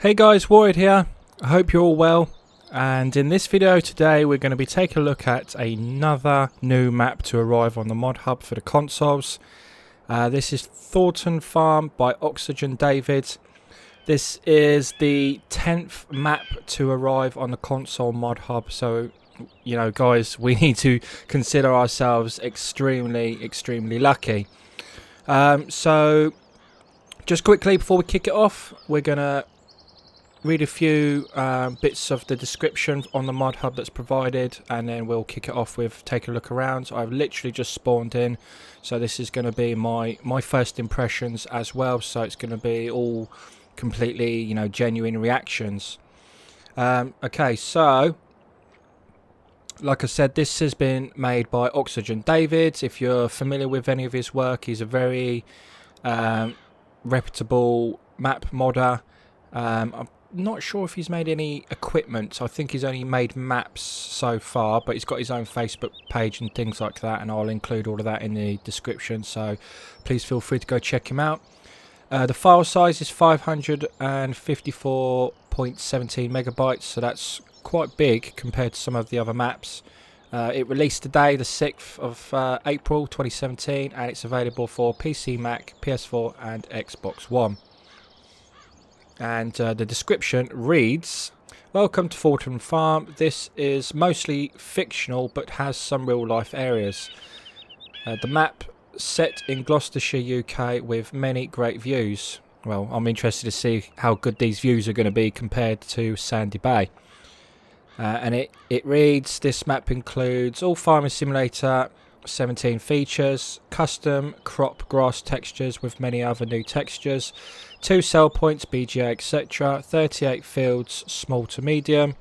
Hey guys, Warrior here. I hope you're all well, and in this video today we're going to be taking a look at another new map to arrive on the mod hub for the consoles. This is Thornton Farm by Oxygendavid. This is the 10th map to arrive on the console mod hub, so you know guys, we need to consider ourselves extremely lucky. So just quickly before we kick it off, we're going to read a few bits of the description on the mod hub that's provided, and then we'll kick it off with taking a look around. I've literally just spawned in, so this is going to be my first impressions as well, so it's going to be all completely, you know, genuine reactions. Okay, so like I said, this has been made by Oxygendavid. If you're familiar with any of his work, he's a very reputable map modder. I'm not sure if he's made any equipment. I think he's only made maps so far, but he's got his own Facebook page and things like that, and I'll include all of that in the description, so please feel free to go check him out. The file size is 554.17 megabytes, so that's quite big compared to some of the other maps. It released today, the 6th of April 2017, and it's available for PC, Mac, PS4 and Xbox One. And the description reads: "Welcome to Thornton Farm. This is mostly fictional but has some real life areas. The map set in Gloucestershire UK with many great views." Well, I'm interested to see how good these views are going to be compared to Sandy Bay. And it reads: "This map includes all Farming Simulator 17 features, custom crop grass textures with many other new textures, 2 sell points, BGA, etc., 38 fields, small to medium,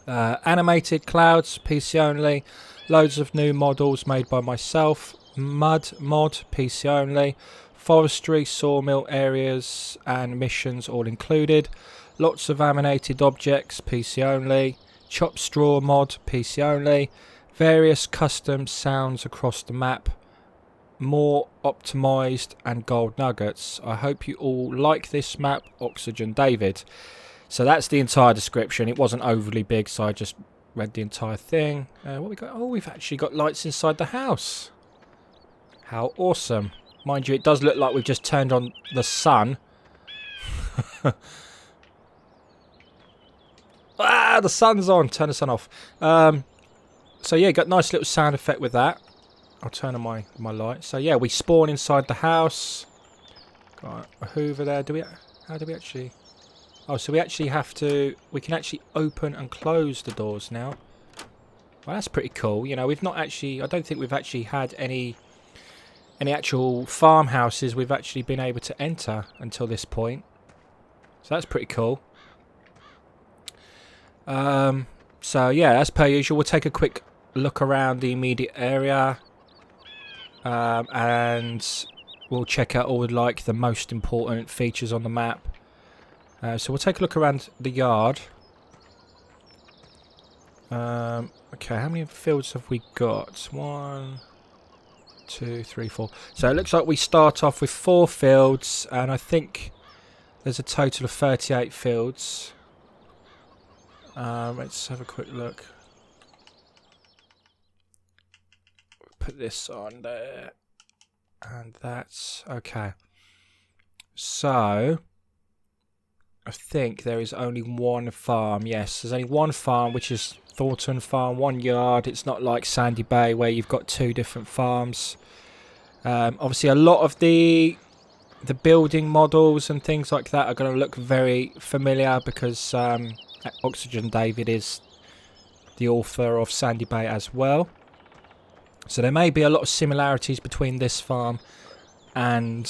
animated clouds, PC only, loads of new models made by myself, mud mod, PC only, forestry, sawmill areas and missions all included, lots of animated objects, PC only, chop straw mod, PC only, various custom sounds across the map, more optimized, and gold nuggets. I hope you all like this map, Oxygendavid." So that's the entire description. It wasn't overly big, so I just read the entire thing. What we got? Oh, we've actually got lights inside the house. How awesome. Mind you, it does look like we've just turned on the sun. The sun's on. Turn the sun off. So yeah, got a nice little sound effect with that. I'll turn on my light. So yeah, we spawn inside the house. Got a hoover there. How do we actually? Oh, so we actually have to. We can actually open and close the doors now. Well, that's pretty cool. You know, we've not actually. I don't think we've actually had any actual farmhouses we've actually been able to enter until this point. So that's pretty cool. So yeah, as per usual, we'll take a quick look around the immediate area, and we'll check out all like the most important features on the map. So we'll take a look around the yard. Okay, how many fields have we got? 1, 2, 3, 4. So it looks like we start off with 4 fields, and I think there's a total of 38 fields. Let's have a quick look. Put this on there, and that's okay. So I think there is only one farm. Yes, there's only one farm, which is Thornton Farm, 1 yard. It's not like Sandy Bay where you've got 2 different farms. Obviously a lot of the building models and things like that are going to look very familiar because Oxygendavid is the author of Sandy Bay as well. So there may be a lot of similarities between this farm and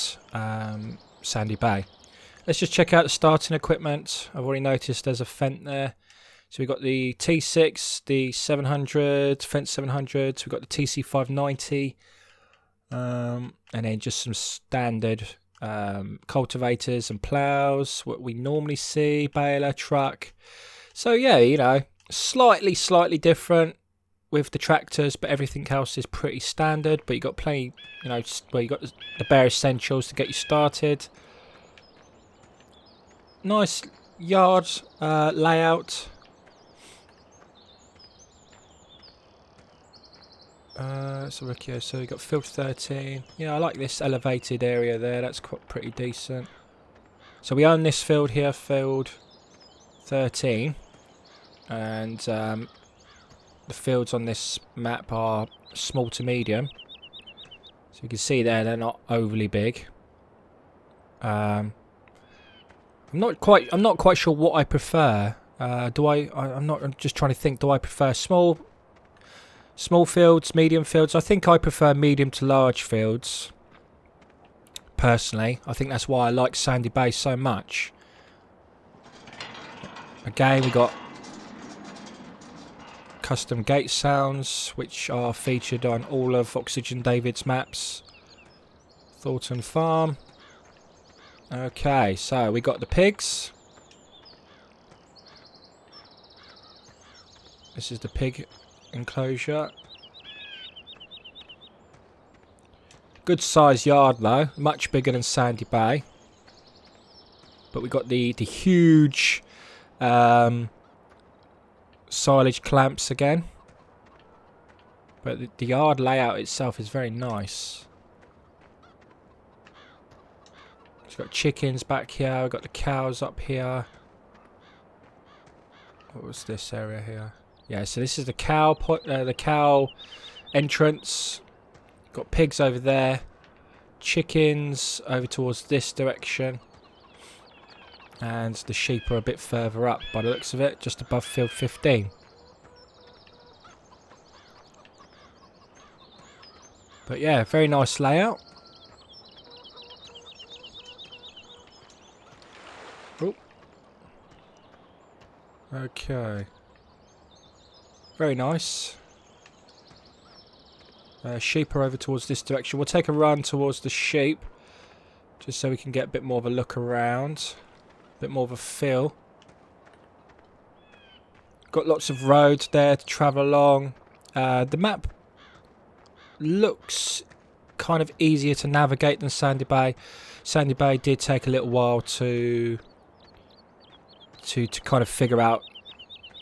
Sandy Bay. Let's just check out the starting equipment. I've already noticed there's a Fendt there. So we've got the T6, the 700, Fendt 700. We've got the TC 590. And then just some standard cultivators and plows, what we normally see, baler, truck. So yeah, you know, slightly different with the tractors, but everything else is pretty standard. But you got plenty, you know, well, you got the bare essentials to get you started. Nice yard layout. So look here. So we got field 13. Yeah, I like this elevated area there. That's quite pretty decent. So we own this field here, field 13, and the fields on this map are small to medium. So you can see there they're not overly big. I'm not quite sure what I prefer. I'm just trying to think. Do I prefer small fields, medium fields? I think I prefer medium to large fields. Personally, I think that's why I like Sandy Bay so much. Again, we got custom gate sounds, which are featured on all of Oxygendavid's maps. Thornton Farm. Okay, so we got the pigs. This is the pig enclosure. Good size yard though, much bigger than Sandy Bay. But we got the huge silage clamps again. But the yard layout itself is very nice. We've got chickens back here, we've got the cows up here. What was this area here? Yeah, so this is the cow entrance. Got pigs over there, chickens over towards this direction, and the sheep are a bit further up by the looks of it, just above field 15. But yeah, very nice layout. Oh. Okay. Very nice. Sheep are over towards this direction. We'll take a run towards the sheep, just so we can get a bit more of a look around, a bit more of a feel. Got lots of roads there to travel along. The map looks kind of easier to navigate than Sandy Bay. Sandy Bay did take a little while to kind of figure out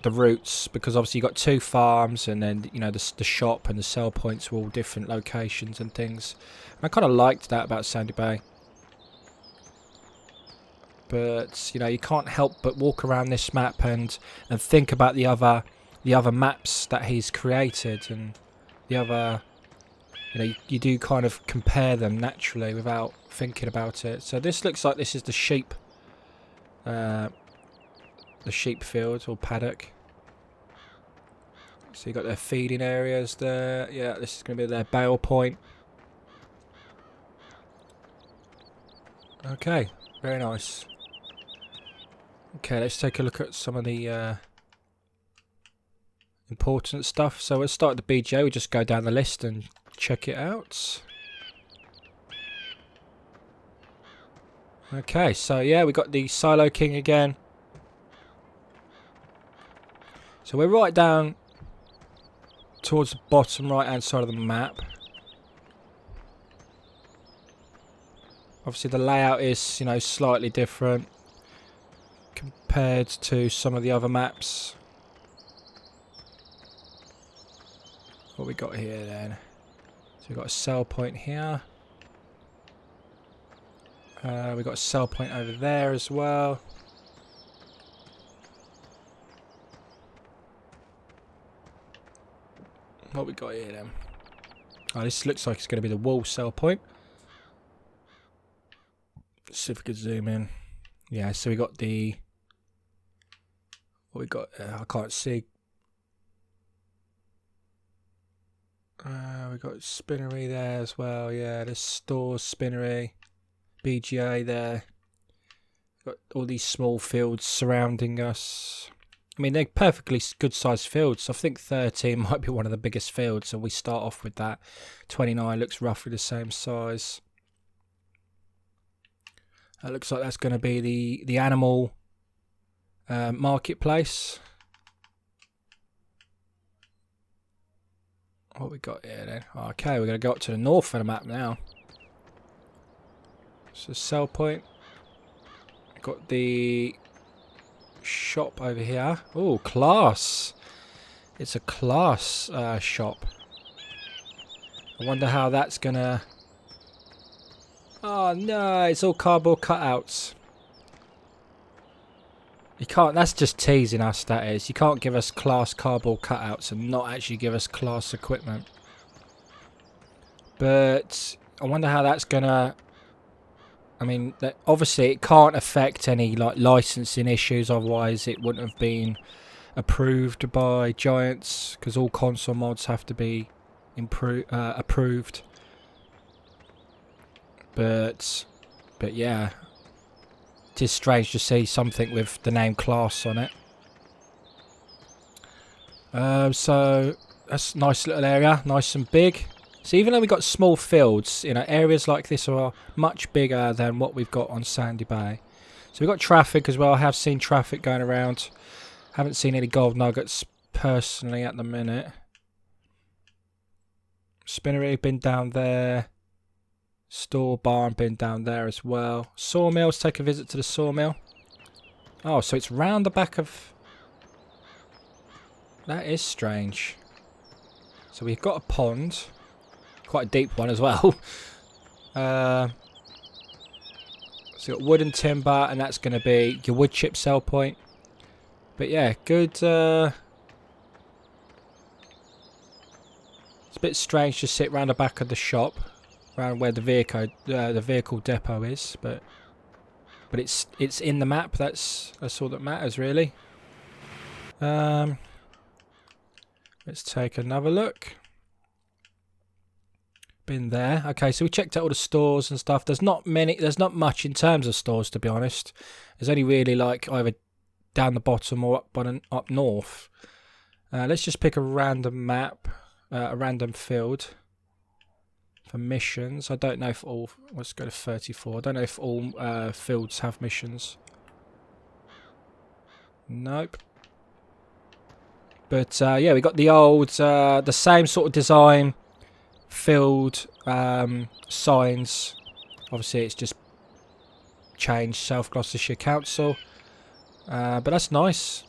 the routes, because obviously you got two farms, and then you know the shop and the sell points were all different locations and things. And I kind of liked that about Sandy Bay, but you know you can't help but walk around this map and think about the other maps that he's created, and the other, you know, you do kind of compare them naturally without thinking about it. So this looks like this is the sheep field or paddock. So you got their feeding areas there. Yeah, this is going to be their bale point. Okay, very nice. Okay, let's take a look at some of the important stuff. So we'll start at the BJ. We'll just go down the list and check it out. Okay, so yeah, we got the Silo King again. So we're right down towards the bottom right hand side of the map. Obviously the layout is, you know, slightly different compared to some of the other maps. What we got here then? So we've got a sell point here. We've got a sell point over there as well. What we got here then? Oh, this looks like it's going to be the wool sell point. Let's see if we can zoom in. Yeah, so we got the... What we got there? I can't see. We got spinnery there as well. Yeah, there's stores, spinnery, BGA there. Got all these small fields surrounding us. I mean, they're perfectly good sized fields. I think 13 might be one of the biggest fields, so we start off with that. 29 looks roughly the same size. That looks like that's going to be the animal marketplace. What we got here then? Okay, we're going to go up to the north of the map now. So sell point. Got the shop over here. Oh, class. It's a class shop. I wonder how that's gonna... Oh no, it's all cardboard cutouts. You can't, that's just teasing us, that is. You can't give us class cardboard cutouts and not actually give us class equipment. But I wonder how that's gonna... I mean, obviously it can't affect any like licensing issues, otherwise it wouldn't have been approved by Giants, because all console mods have to be approved. But yeah, it is strange to see something with the name class on it. So that's a nice little area, nice and big. So even though we've got small fields, you know, areas like this are much bigger than what we've got on Sandy Bay. So we've got traffic as well. I have seen traffic going around. Haven't seen any gold nuggets personally at the minute. Spinnery been down there. Store barn been down there as well. Sawmill, let's take a visit to the sawmill. Oh, so it's round the back of... That is strange. So we've got a pond. Quite a deep one as well. So you've got wood and timber, and that's going to be your wood chip sell point. But yeah, good. It's a bit strange to sit round the back of the shop, around where the vehicle depot is. But it's in the map. That's all that matters really. Let's take another look. Been there. Okay, so we checked out all the stores and stuff. There's not much in terms of stores, to be honest. There's only really like either down the bottom or up north. Let's just pick a random map, a random field for missions. I don't know if all... Let's go to 34. I don't know if all fields have missions. Nope. But yeah, we got the old, the same sort of design field signs. Obviously it's just changed, South Gloucestershire Council, but that's nice.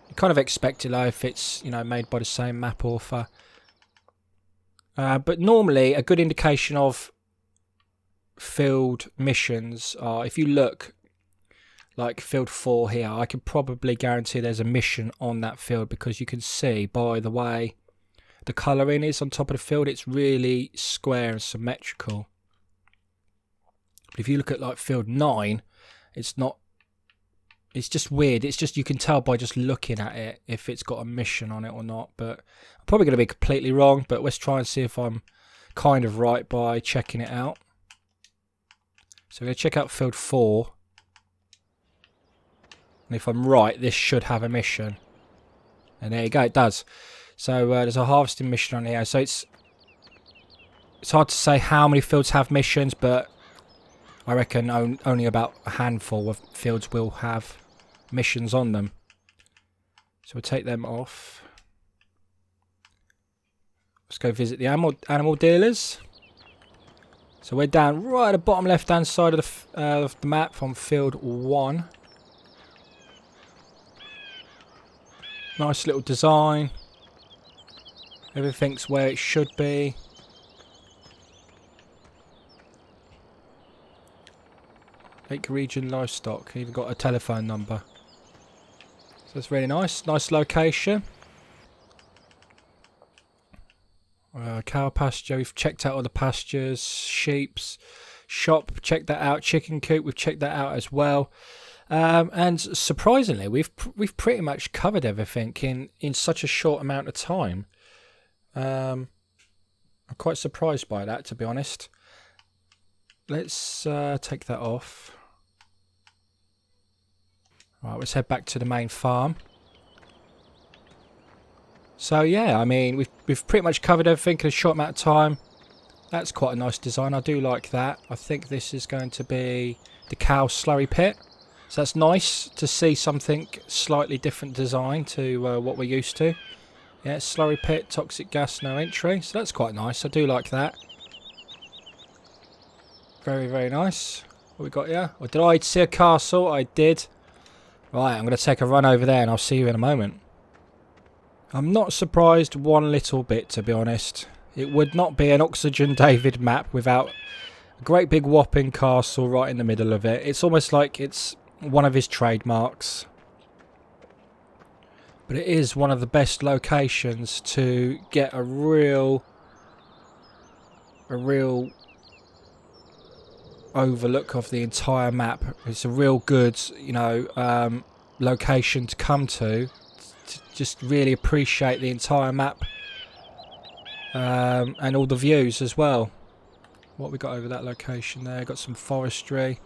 You kind of expect it though if it's, you know, made by the same map author. But normally a good indication of field missions are, if you look like field 4 here, I can probably guarantee there's a mission on that field, because you can see by the way the colouring is on top of the field, it's really square and symmetrical. But if you look at like field 9, it's not, it's just weird. It's just, you can tell by just looking at it if it's got a mission on it or not. But I'm probably going to be completely wrong, but let's try and see if I'm kind of right by checking it out. So we're going to check out field 4. And if I'm right, this should have a mission. And there you go, it does. So there's a harvesting mission on here. So it's hard to say how many fields have missions, but I reckon only about a handful of fields will have missions on them. So we'll take them off. Let's go visit the animal dealers. So we're down right at the bottom left-hand side of the map from field 1. Nice little design. Everything's where it should be. Lake Region Livestock. Even got a telephone number. So that's really nice. Nice location. Cow pasture. We've checked out all the pastures. Sheep's shop. Checked that out. Chicken coop. We've checked that out as well. And surprisingly, we've pretty much covered everything in such a short amount of time. I'm quite surprised by that, to be honest. Let's take that off. Right, let's head back to the main farm. So yeah, I mean, we've pretty much covered everything in a short amount of time. That's quite a nice design. I do like that. I think this is going to be the cow slurry pit. So that's nice to see something slightly different design to what we're used to. Yeah, slurry pit, toxic gas, no entry. So that's quite nice. I do like that. Very, very nice. What we got here? Or did I see a castle? I did. Right, I'm going to take a run over there and I'll see you in a moment. I'm not surprised one little bit, to be honest. It would not be an Oxygendavid map without a great big whopping castle right in the middle of it. It's almost like it's one of his trademarks. But it is one of the best locations to get a real overlook of the entire map. It's a real good, you know, location to come to just really appreciate the entire map, and all the views as well. What we got over that location there? Got some forestry.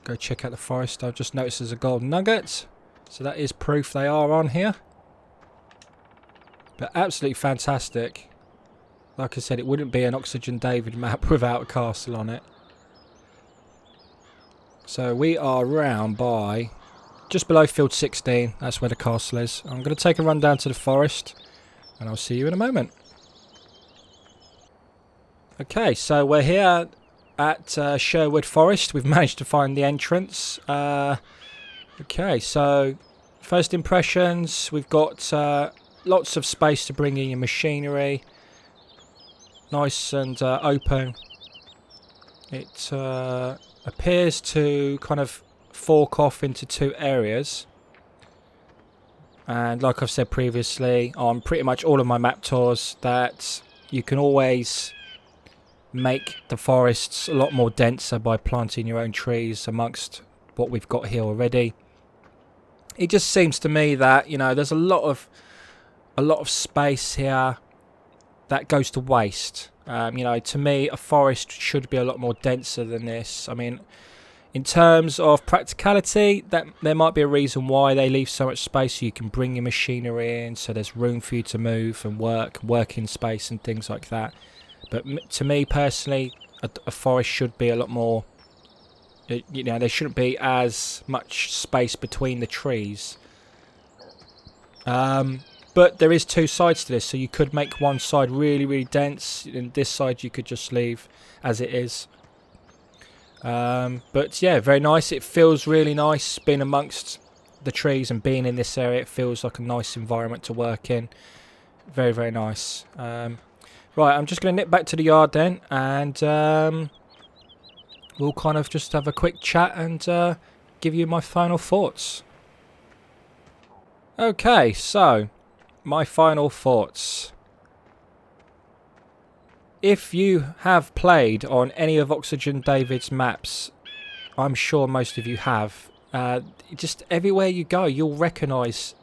Go check out the forest. I've just noticed there's a golden nugget, so that is proof they are on here. But absolutely fantastic. Like I said, it wouldn't be an Oxygendavid map without a castle on it. So we are round by just below field 16. That's where the castle is. I'm going to take a run down to the forest and I'll see you in a moment. Okay, so we're here at Sherwood Forest. We've managed to find the entrance. Okay, so first impressions, we've got lots of space to bring in your machinery. Nice and open. It appears to kind of fork off into two areas. And like I've said previously on pretty much all of my map tours, that you can always make the forests a lot more denser by planting your own trees amongst what we've got here already. It just seems to me that, you know, there's a lot of space here that goes to waste. You know, to me, a forest should be a lot more denser than this. I mean, in terms of practicality, that there might be a reason why they leave so much space, so you can bring your machinery in, so there's room for you to move and working space and things like that. But to me personally, a forest should be a lot more. You know, there shouldn't be as much space between the trees. But there is two sides to this, so you could make one side really, really dense, and this side you could just leave as it is. But yeah, very nice. It feels really nice being amongst the trees and being in this area. It feels like a nice environment to work in. Very, very nice. Right, I'm just going to nip back to the yard then, and we'll kind of just have a quick chat and give you my final thoughts. Okay, so my final thoughts. If you have played on any of Oxygendavid's maps, I'm sure most of you have, just everywhere you go you'll recognise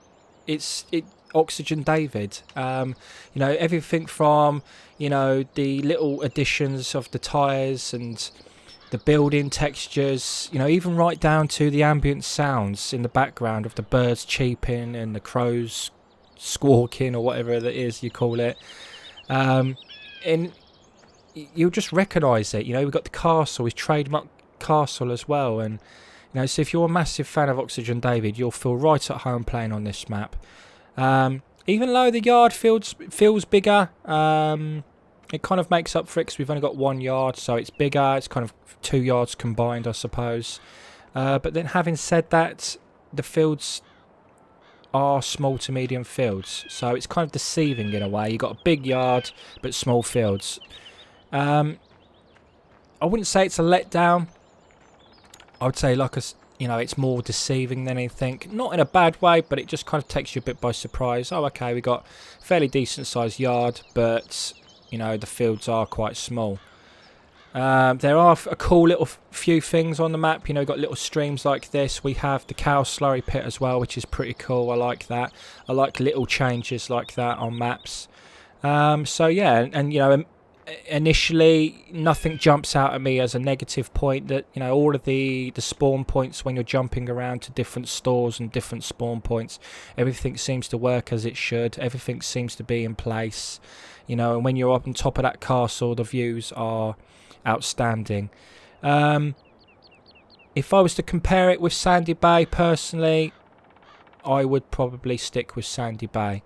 it's Oxygendavid. You know, everything from, you know, the little additions of the tyres and the building textures, you know, even right down to the ambient sounds in the background of the birds cheeping and the crows squawking or whatever it is you call it. And you'll just recognise it. You know, we've got the castle, his trademark castle as well, and you know, so if you're a massive fan of Oxygendavid, you'll feel right at home playing on this map. Even though the yard feels bigger, it kind of makes up for it because we've only got 1 yard, so it's bigger. It's kind of 2 yards combined, I suppose. But then having said that, the fields are small to medium fields, so it's kind of deceiving in a way. You've got a big yard but small fields. I wouldn't say it's a letdown. I would say, like, you know, it's more deceiving than anything. Not in a bad way, but it just kind of takes you a bit by surprise. Oh, okay, we got a fairly decent sized yard, but you know, the fields are quite small. There are a cool little few things on the map. You know, got little streams like this. We have the cow Slurry Pit as well, which is pretty cool. I like that. I like little changes like that on maps. So yeah, and you know, initially nothing jumps out at me as a negative point. That, you know, all of the spawn points when you're jumping around to different stores and different spawn points, everything seems to work as it should. Everything seems to be in place. You know, and when you're up on top of that castle, the views are outstanding. If I was to compare it with Sandy Bay, personally, I would probably stick with Sandy Bay.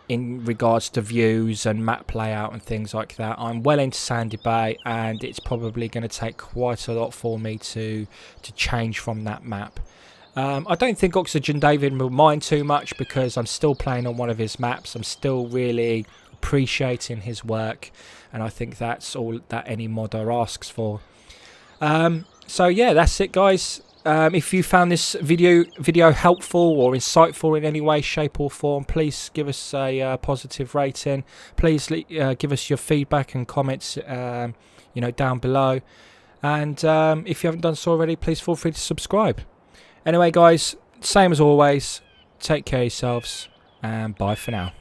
in regards to views and map layout and things like that. I'm well into Sandy Bay, and it's probably going to take quite a lot for me to change from that map. I don't think Oxygendavid will mind too much, because I'm still playing on one of his maps. I'm still really appreciating his work, and I think that's all that any modder asks for. So yeah, that's it, guys. If you found this video helpful or insightful in any way, shape or form, please give us a positive rating. Please give us your feedback and comments, down below. And if you haven't done so already, please feel free to subscribe. Anyway, guys, same as always, take care of yourselves, and bye for now.